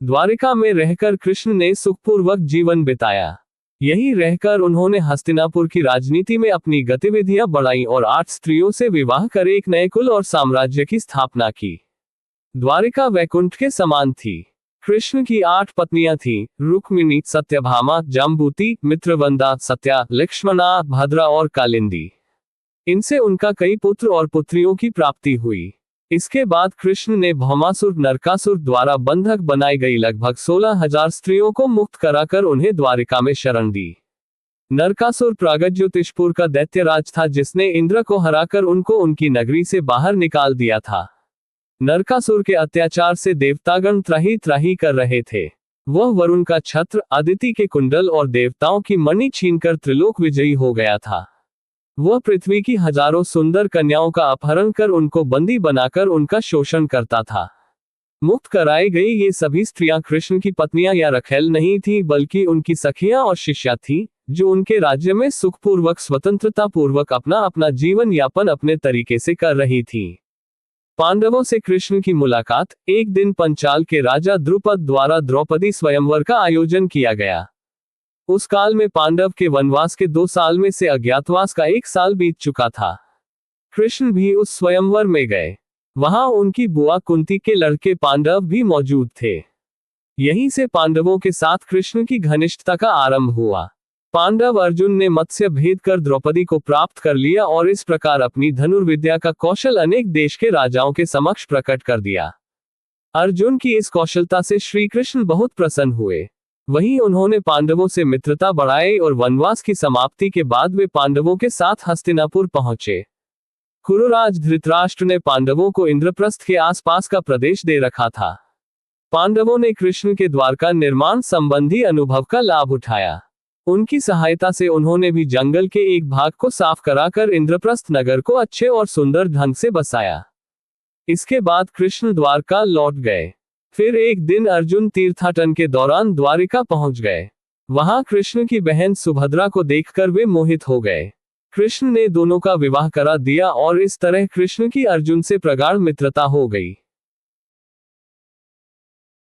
द्वारिका में रहकर कृष्ण ने सुखपूर्वक जीवन बिताया। यही रहकर उन्होंने हस्तिनापुर की राजनीति में अपनी गतिविधियां बढ़ाई और 8 स्त्रियों से विवाह कर एक नए कुल और साम्राज्य की स्थापना की। द्वारिका वैकुंठ के समान थी। कृष्ण की 8 पत्नियां थीं, रुक्मिणी, सत्यभामा, जाम्बूति, मित्रवंदा, सत्या, लक्ष्मणा, भद्रा और कालिंदी। इनसे उनका कई पुत्र और पुत्रियों की प्राप्ति हुई। इसके बाद कृष्ण ने भौमासुर नरकासुर द्वारा बंधक बनाई गई लगभग 16,000 स्त्रियों को मुक्त कराकर उन्हें द्वारिका में शरण दी। नरकासुर प्रागज्योतिषपुर का दैत्यराज था जिसने इंद्र को हराकर उनको उनकी नगरी से बाहर निकाल दिया था। नरकासुर के अत्याचार से देवतागण त्राही त्राही कर रहे थे। वह वरुण का छत्र, अदिति के कुंडल और देवताओं की मणि छीनकर त्रिलोक विजयी हो गया था। वह पृथ्वी की हजारों सुंदर कन्याओं का अपहरण कर उनको बंदी बनाकर उनका शोषण करता था। मुक्त कराई गई ये सभी स्त्रियां कृष्ण की पत्नियां या रखैल नहीं थीं, बल्कि उनकी सखियां और शिष्या थीं, जो उनके राज्य में सुखपूर्वक स्वतंत्रता पूर्वक अपना अपना जीवन यापन अपने तरीके से कर रही थीं। पांडवों से कृष्ण की मुलाकात। एक दिन पंचाल के राजा द्रुपद द्वारा द्रौपदी स्वयंवर का आयोजन किया गया। उस काल में पांडव के वनवास के 2 साल में से अज्ञातवास का 1 साल बीत चुका था। कृष्ण भी उस स्वयंवर में गए। वहां उनकी बुआ कुंती के लड़के पांडव भी मौजूद थे। यहीं से पांडवों के साथ कृष्ण की घनिष्ठता का आरंभ हुआ। पांडव अर्जुन ने मत्स्य भेद कर द्रौपदी को प्राप्त कर लिया और इस प्रकार अपनी धनुर्विद्या का कौशल अनेक देश के राजाओं के समक्ष प्रकट कर दिया। अर्जुन की इस कौशलता से श्री कृष्ण बहुत प्रसन्न हुए। वहीं उन्होंने पांडवों से मित्रता बढ़ाई और वनवास की समाप्ति के बाद वे पांडवों के साथ हस्तिनापुर पहुंचे। कुरुराज धृतराष्ट्र ने पांडवों को इंद्रप्रस्थ के आसपास का प्रदेश दे रखा था। पांडवों ने कृष्ण के द्वारका निर्माण संबंधी अनुभव का लाभ उठाया। उनकी सहायता से उन्होंने भी जंगल के एक भाग को साफ कराकर इंद्रप्रस्थ नगर को अच्छे और सुंदर ढंग से बसाया। इसके बाद कृष्ण द्वारका लौट गए। फिर एक दिन अर्जुन तीर्थाटन के दौरान द्वारिका पहुंच गए। वहां कृष्ण की बहन सुभद्रा को देखकर वे मोहित हो गए। कृष्ण ने दोनों का विवाह करा दिया और इस तरह कृष्ण की अर्जुन से प्रगाढ़ मित्रता हो गई।